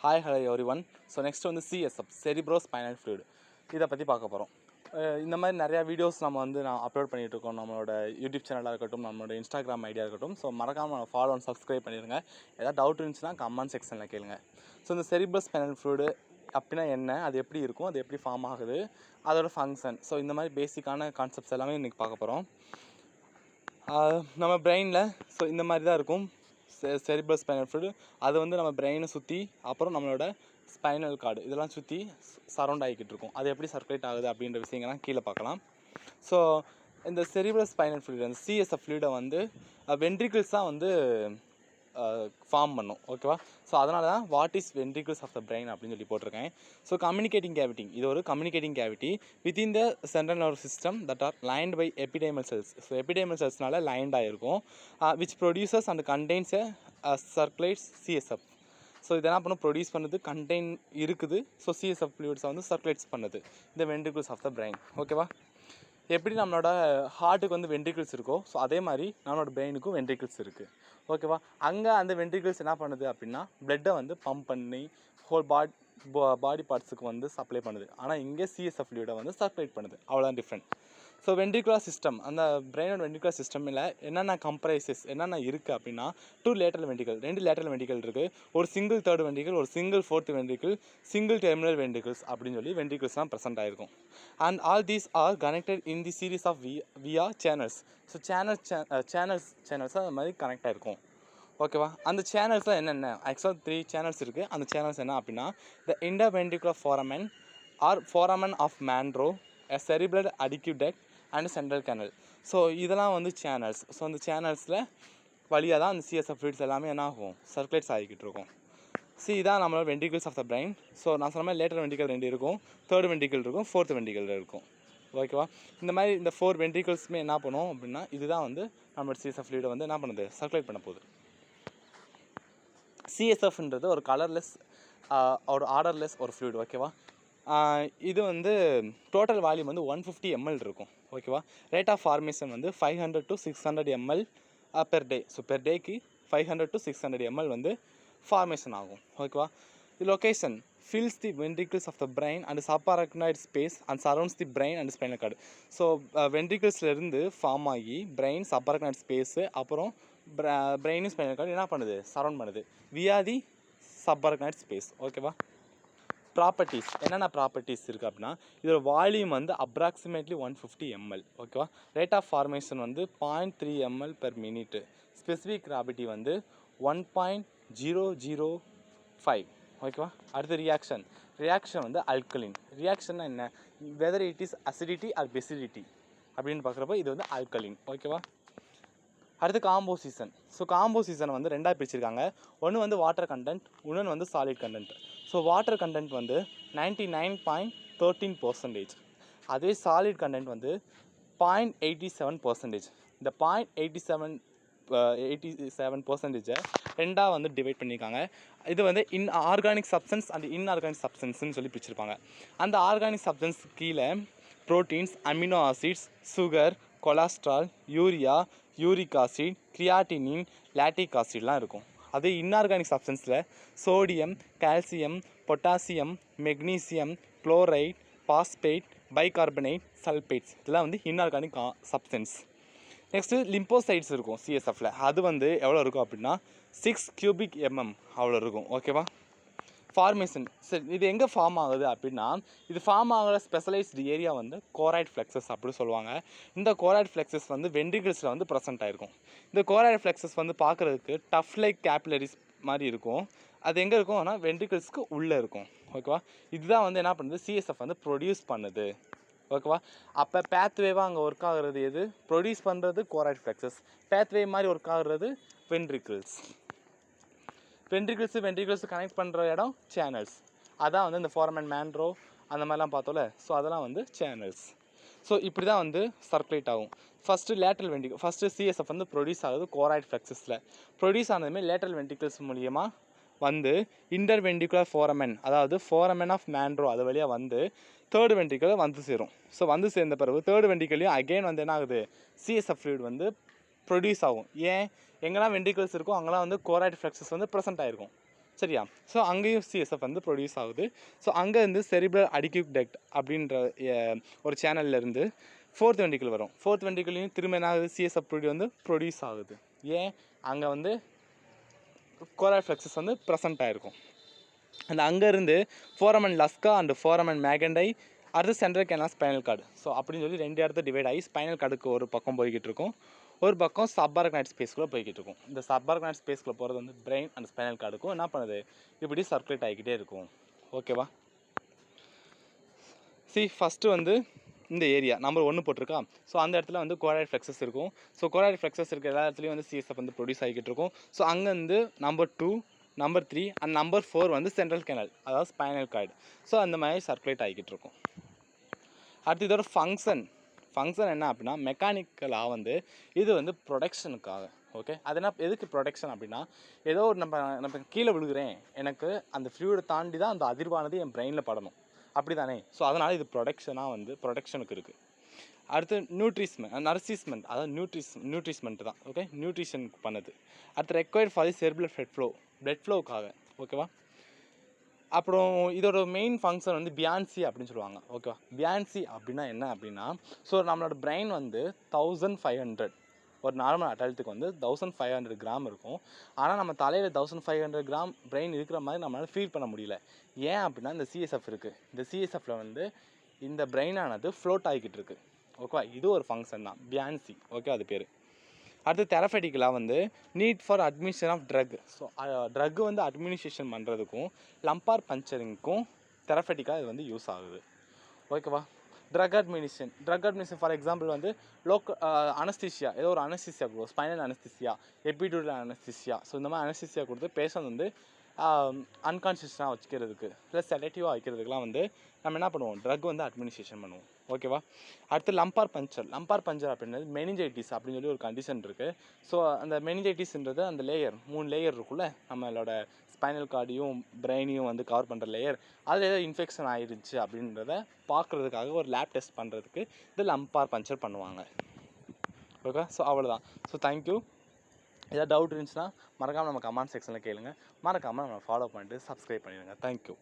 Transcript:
Hi, hello everyone. So next வந்து CSF cerebrospinal fluid இதை பற்றி பார்க்க போகிறோம். இந்த மாதிரி நிறையா வீடியோஸ் நான் அப்லோட் பண்ணிகிட்டு இருக்கோம். நம்மளோட யூடியூப் சேனலாக இருக்கட்டும், நம்மளோட இன்ஸ்டாகிராம் ஐடியா இருக்கட்டும். ஸோ மறக்காமல் ஃபாலோ அண்ட் சப்ஸ்கிரைப் பண்ணிடுங்க. ஏதாவது டவுட் இருந்துச்சுன்னா கமெண்ட் செக்ஷனில் கேளுங்க. ஸோ இந்த cerebrospinal fluid அப்படின்னா என்ன, அது எப்படி இருக்கும், அது எப்படி ஃபார்ம் ஆகுது, அதோட ஃபங்க்ஷன், ஸோ இந்த மாதிரி பேசிக்கான கான்செப்ட்ஸ் எல்லாமே இன்றைக்கி பார்க்க போகிறோம். நம்ம பிரெயினில் ஸோ இந்த மாதிரி தான் இருக்கும் cerebrospinal fluid. அது வந்து நம்ம பிரெயினை சுற்றி, அப்புறம் நம்மளோட ஸ்பைனல் கார்டு இதெல்லாம் சுற்றி சரௌண்ட் ஆகிக்கிட்டு இருக்கும். அது எப்படி சர்க்குலேட் ஆகுது அப்படின்ற விஷயங்கள்லாம் கீழே பார்க்கலாம். ஸோ இந்த cerebrospinal fluid அந்த சிஎஸ்எஃப் ஃப்ளூயிடை வந்து வென்ட்ரிக்கிள்ஸ் தான் வந்து ஃபார்ம் பண்ணும். ஓகேவா? ஸோ அதனால தான் what is ventricles of the brain அப்படின்னு சொல்லி போட்டிருக்கேன். ஸோ கம்யூனிகேட்டிங் கேவிட்டி, இது ஒரு communicating cavity within the central nervous system that are lined by epidermal cells. So epidermal செல்ஸ்னால லைன்டாக இருக்கும், which producers and contains circulates CSF. So இதை என்ன பண்ணும், ப்ரொடியூஸ் பண்ணுது, கண்டெயின் இருக்குது. ஸோ சிஎஸ்எஃப் ஃப்ளூயிட்ஸை வந்து சர்க்குலேட்ஸ் பண்ணுது இந்த வென்ட்ரிக்கிள்ஸ் ஆஃப் த பிரெயின். ஓகேவா? எப்படி நம்மளோட ஹார்ட்டுக்கு வந்து வென்ட்ரிக்கிள்ஸ் இருக்கோ, ஸோ அதே மாதிரி நம்மளோட பிரெயினுக்கும் வென்ட்ரிக்கிள்ஸ் இருக்குது. ஓகேவா? அங்கே அந்த வென்ட்ரிக்கிள்ஸ் என்ன பண்ணுது அப்படின்னா பிளட்டை வந்து பம்ப் பண்ணி ஹோல் பாடி பார்ட்ஸுக்கு வந்து சப்ளை பண்ணுது. ஆனால் இங்கே சிஎஸ்எஃப் ஃப்ளூயிடை வந்து சர்க்குலேட் பண்ணுது. அவ்வளோதான் டிஃப்ரெண்ட். ஸோ வென்ட்ரிகுலர் சிஸ்டம், அந்த பிரெயினோட வென்ட்ரிகுலர் சிஸ்டமில் என்னென்ன கம்ப்ரைசஸ் என்னென்ன இருக்குது அப்படின்னா 2 லேட்டரல் வென்ட்ரிகல், 2 லேட்டரல் வென்ட்ரிகல் இருக்குது, ஒரு சிங்கிள் தேர்ட் வென்ட்ரிகல், ஒரு single fourth ventricle, single terminal ventricles அப்படின்னு சொல்லி வென்ட்ரிகல்ஸ்லாம் ப்ரெசென்ட் ஆகிருக்கும். And all these are connected in the series of via channels. So channels அது மாதிரி கனெக்ட் ஆகிருக்கும். ஓகேவா? அந்த சேனல்ஸ்லாம் என்னென்ன, ஆக்சுவலாக 3 சேனல்ஸ் இருக்குது. அந்த சேனல்ஸ் என்ன அப்படின்னா the interventricular foramen or foramen of Monro, a cerebral aqueduct and central canal. So இதெல்லாம் வந்து சேனல்ஸ். ஸோ அந்த சேனல்ஸில் வழியாக தான் அந்த சிஎஸ்எஃப் ஃப்ளூயிட்ஸ் எல்லாமே என்ன ஆகும், சர்க்குலேட்ஸ் ஆகிக்கிட்டு இருக்கும். இதான் நம்மளோட வென்ட்ரிகிள்ஸ் ஆஃப் த பிரெயின். ஸோ நான் சொன்ன மாதிரி லேட்டர் வென்ட்ரிகல் 2 இருக்கும், தேர்ட் வென்ட்ரிகல் இருக்கும், ஃபோர்த் வென்ட்ரிகல் இருக்கும். ஓகேவா? இந்த மாதிரி இந்த 4 வென்ட்ரிகல்ஸுமே என்ன பண்ணும் அப்படின்னா இதுதான் வந்து நம்மளோட சிஎஸ்எஃப் ஃப்ளூயிடை வந்து என்ன பண்ணுது, சர்க்குலேட் பண்ண போகுது. சிஎஸ்எஃப்ன்றது ஒரு கலர்லெஸ் ஒரு ஆர்டர்லெஸ் ஒரு ஃப்ளூயிட். ஓகேவா? இது வந்து டோட்டல் வால்யூம் வந்து 150 ml இருக்கும். ஓகேவா? ரேட் ஆஃப் ஃபார்மேஷன் வந்து 500 to 600 ml per day. So per டேக்கு 500 to 600 ml வந்து ஃபார்மேஷன் ஆகும். ஓகேவா? The location fills the ventricles of the brain and subarachnoid space and surrounds the brain and spinal cord. So வென்ட்ரிகிள்ஸ்லேருந்து form ஆகி brain, subarachnoid space, அப்புறம் பிரெயினும் spinal cord என்ன பண்ணுது, சரௌண்ட் பண்ணுது வியா தி சப்பாரக்னாய்ட் ஸ்பேஸ். ஓகேவா? ப்ராப்பர்ட்டிஸ், என்னென்ன properties இருக்குது அப்படின்னா இதோட வால்யூம் வந்து அப்ராக்சிமேட்லி 150 ml. ஓகேவா? ரேட் ஆஃப் ஃபார்மேஷன் வந்து 0.3 ml per minute. Specific gravity வந்து 1.005. ஓகேவா? அடுத்து ரியாக்ஷன் வந்து அல்கலின். ரியாக்ஷன்னா என்ன, whether it is acidity or basicity அப்படின்னு பார்க்குறப்ப இது வந்து அல்கலின். ஓகேவா? அடுத்து காம்போசிஷன். ஸோ காம்போசிஷனை வந்து 2ஆக பிரிச்சிருக்காங்க. ஒன்று வந்து வாட்டர் கண்டென்ட், இன்னொன்று வந்து solid content. So water content வந்து 99.13%. அதுவே சாலிட் கண்டென்ட் வந்து 0.87%. இந்த 0.87% 2ஆக வந்து டிவைட் பண்ணியிருக்காங்க. இது வந்து ஆர்கானிக் சப்ஸ்டன்ஸ் அண்ட் இன்ஆர்கானிக் சப்ஸ்டன்ஸ்னு சொல்லி பிரிச்சிருப்பாங்க. அந்த ஆர்கானிக் சப்ஸ்டன்ஸ் கீழே proteins, amino acids, sugar, cholesterol, urea, uric acid, creatinine, lactic ஆசிட்லாம் இருக்கும். அதே இன்ஆர்கானிக் சப்ஸ்டன்ஸில் sodium, calcium, potassium, magnesium, chloride, phosphate, bicarbonate, sulphates இதெல்லாம் வந்து இன்ஆர்கானிக் சப்ஸ்டன்ஸ். நெக்ஸ்ட்டு லிம்போசைட்ஸ் இருக்கும் சிஎஸ்எஃப்பில். அது வந்து எவ்வளோ இருக்கும் அப்படின்னா 6 cubic mm அவ்வளோ இருக்கும். ஓகேவா? ஃபார்மேஷன், சரி இது எங்கே ஃபார்ம் ஆகுது அப்படின்னா இது ஃபார்ம் ஆகிற ஸ்பெஷலைஸ்டு ஏரியா வந்து கோராய்ட் ஃப்ளெக்ஸஸ் அப்படி சொல்லுவாங்க. இந்த கோராய்ட் ஃப்ளெக்ஸஸ் வந்து வென்ட்ரிகிள்ஸில் வந்து ப்ரெசென்ட் ஆகிருக்கும். இந்த கோராய்ட் ஃப்ளெக்ஸஸ் வந்து பார்க்குறதுக்கு டஃப் லைக் கேபிலரிஸ் மாதிரி இருக்கும். அது எங்கே இருக்கும் ஆனால் வென்ட்ரிகிள்ஸ்க்கு உள்ளே இருக்கும். ஓகேவா? இதுதான் வந்து என்ன பண்ணுது, சிஎஸ்எஃப் வந்து ப்ரொடியூஸ் பண்ணுது. ஓகேவா? அப்போ பேத்வேவாக அங்கே ஒர்க் ஆகுறது எது, ப்ரொடியூஸ் பண்ணுறது கோராய்ட் ஃப்ளெக்ஸஸ், பேத்வே மாதிரி ஒர்க் ஆகுறது வென்ட்ரிகிள்ஸ். வென்ட்ரிகிள்ஸ் கனெக்ட் பண்ணுற இடம் சேனல்ஸ். அதான் வந்து இந்த foramen மேன்ட்ரோ அந்த மாதிரிலாம் பார்த்தோம்ல. ஸோ அதெல்லாம் வந்து சேனல்ஸ். ஸோ இப்படி தான் வந்து சர்க்குலேட் ஆகும். First lateral ventricle, first CSF வந்து ப்ரொடியூஸ் ஆகுது கோராய்ட் ஃப்ளெக்ஸஸில். ப்ரொடியூஸ் ஆனதுமே லேட்ரல் வென்ட்ரிகல்ஸ் மூலியமாக வந்து இன்டர்வென்ட்ரிகுலர் foramen, அதாவது foramen ஆஃப் மேன்ட்ரோ அது வழியாக வந்து தேர்ட் வென்ட்ரிகல் வந்து சேரும். ஸோ வந்து சேர்ந்த பிறகு தேர்ட் வென்ட்ரிகல்லையும் அகெயின் வந்து என்ன ஆகுது, சிஎஸ்எஃப் ஃப்ளூயிட் வந்து ப்ரொடியூஸ் ஆகும். ஏன், எங்கெல்லாம் வென்ட்ரிகல்ஸ் இருக்கோ அங்கெல்லாம் வந்து கோராய்ட் ஃப்ளெக்ஸஸ் வந்து ப்ரெசென்ட் ஆகிருக்கும். சரியா? ஸோ அங்கேயும் சிஎஸ்எஃப் வந்து ப்ரொடியூஸ் ஆகுது. ஸோ அங்கேருந்து செரிப்ரல் அடிக்யூடக்ட் அப்படின்ற ஒரு சேனல்லேருந்து ஃபோர்த் வென்ட்ரிக்கிள் வரும். ஃபோர்த் வென்ட்ரிக்கிள்லையும் திரும்ப என்ன ஆகுது, சிஎஸ்எஃப் வந்து ப்ரொடியூஸ் ஆகுது. ஏன்? அங்கே வந்து கோராய்ட் ஃப்ளெக்ஸஸ் வந்து ப்ரெசென்ட் ஆகிருக்கும். அந்த அங்கேருந்து ஃபோரமன் லஸ்கா அண்ட் ஃபோரமன் மேகண்டை அடுத்து central canal spinal cord. So அப்படின்னு சொல்லி 2 இடத்துல டிவைட் ஆகி ஸ்பைனல் கார்டுக்கு ஒரு பக்கம் போய்கிட்டு இருக்கும், ஒரு பக்கம் சப்பார்கனைட் ஸ்பேஸ்க்குள்ளே போய்கிட்டு இருக்கும். இந்த சப்பார்கனைட் ஸ்பேஸ்க்குள்ளே போகிறது வந்து பிரெயின் அண்ட் ஸ்பைனல் கார்டுக்கும் என்ன பண்ணுது, இப்படி சர்க்குலேட் ஆகிக்கிட்டே இருக்கும். ஓகேவா? ஃபஸ்ட்டு வந்து இந்த ஏரியா நம்பர் 1 போட்டிருக்கா. ஸோ அந்த இடத்துல வந்து கோராய்ட் ஃப்ளெக்ஸஸ் இருக்கும். ஸோ கோராய்ட் ஃப்ளெக்ஸஸ் இருக்கிற எல்லா இடத்துலையும் வந்து சிஎஸ்எஃப் வந்து ப்ரொடியூஸ் ஆகிக்கிட்டு இருக்கும். ஸோ அங்கேருந்து நம்பர் 2, நம்பர் 3 அண்ட் நம்பர் 4 வந்து சென்ட்ரல் கேனல், அதாவது ஸ்பைனல் கார்டு. ஸோ அந்த மாதிரி சர்க்குலேட் ஆகிக்கிட்டு இருக்கும். அடுத்து இதோட ஃபங்க்ஷன் என்ன அப்படின்னா, மெக்கானிக்கலாக வந்து இது வந்து ப்ரொடெக்ஷனுக்காக. ஓகே, அது என்ன, எதுக்கு ப்ரொடெக்ஷன் அப்படின்னா, ஏதோ ஒரு நம்ம கீழே விழுகிறேன், எனக்கு அந்த ஃப்ளூயிடை தாண்டி தான் அந்த அதிர்வானது என் பிரெயினில் படணும், அப்படி தானே? ஸோ அதனால் இது ப்ரொடெக்ஷனுக்கு இருக்குது. அடுத்து நர்சிஸ்மெண்ட், அதாவது நியூட்ரிஸ்மெண்ட் தான். ஓகே, நியூட்ரிஷனுக்கு பண்ணுது. அடுத்து required for the cerebral blood ஃப்ளோவுக்காக. ஓகேவா? அப்புறம் இதோட மெயின் ஃபங்க்ஷன் வந்து பியான்சி அப்படின்னு சொல்லுவாங்க. ஓகேவா? பியான்சி அப்படின்னா என்ன அப்படின்னா, ஸோ நம்மளோட பிரெயின் வந்து 1500, ஒரு நார்மல் அடல்ட்டுக்கு வந்து 1500 கிராம் இருக்கும். ஆனால் நம்ம தலையில் 1500 கிராம் பிரெயின் இருக்கிற மாதிரி நம்மளால் ஃபீல் பண்ண முடியல. ஏன் அப்படின்னா, இந்த சிஎஸ்எஃப் இருக்குது. இந்த சிஎஸ்எஃப்பில் வந்து இந்த பிரெயினானது ஃப்ளோட் ஆகிக்கிட்டு இருக்குது. ஓகேவா? இது ஒரு ஃபங்க்ஷன் தான், பியான்சி. ஓகே, அது பேர். அடுத்து தெரபெட்டிக்கலாக வந்து need for admission of drug. So drug வந்து அட்மினிஸ்ட்ரேஷன் பண்ணுறதுக்கும் லம்பார் பஞ்சரிங்க்கும் தெரபெட்டிக்காக இது வந்து யூஸ் ஆகுது. ஓகேவா? ட்ரக் அட்மினிஸ்ட்ரேஷன் ஃபார் எக்ஸாம்பிள் வந்து அனஸ்தீசியா, ஏதோ ஒரு அனஸ்தீசியா கொடுக்கும், spinal anaesthesia, epidural anaesthesia. So இந்த மாதிரி அனஸ்தீசியா கொடுத்து பேஷண்ட் வந்து அன்கான்ஷியஸாக வச்சுக்கிறதுக்கு இல்லை செடேட்டிவாக வைக்கிறதுக்குலாம் வந்து நம்ம என்ன பண்ணுவோம், ட்ரக் வந்து அட்மினிஸ்ட்ரேஷன் பண்ணுவோம். ஓகேவா? அடுத்து லம்பார் பஞ்சர் அப்படின்றது மெனிஞ்சைட்டிஸ் அப்படின்னு சொல்லி ஒரு கண்டிஷன் இருக்குது. ஸோ அந்த மெனிஞ்சைட்டிஸ்ன்றது அந்த 3 லேயர் இருக்குல்ல, நம்மளோட ஸ்பைனல் கார்டையும் பிரெயினையும் வந்து கவர் பண்ணுற லேயர், அதில் ஏதோ இன்ஃபெக்ஷன் ஆகிருச்சு அப்படின்றத பார்க்குறதுக்காக ஒரு லேப் டெஸ்ட் பண்ணுறதுக்கு இந்த லம்பார் பஞ்சர் பண்ணுவாங்க. ஓகே, ஸோ அவ்வளோதான். So thank you. ஏதாவது டவுட் இருந்துச்சுன்னா மறக்காமல் நம்ம கமெண்ட் செக்ஷனில் கேளுங்க. மறக்காமல் நம்ம ஃபாலோ பண்ணிட்டு சப்ஸ்கிரைப் பண்ணிடுங்க. தேங்க்யூ.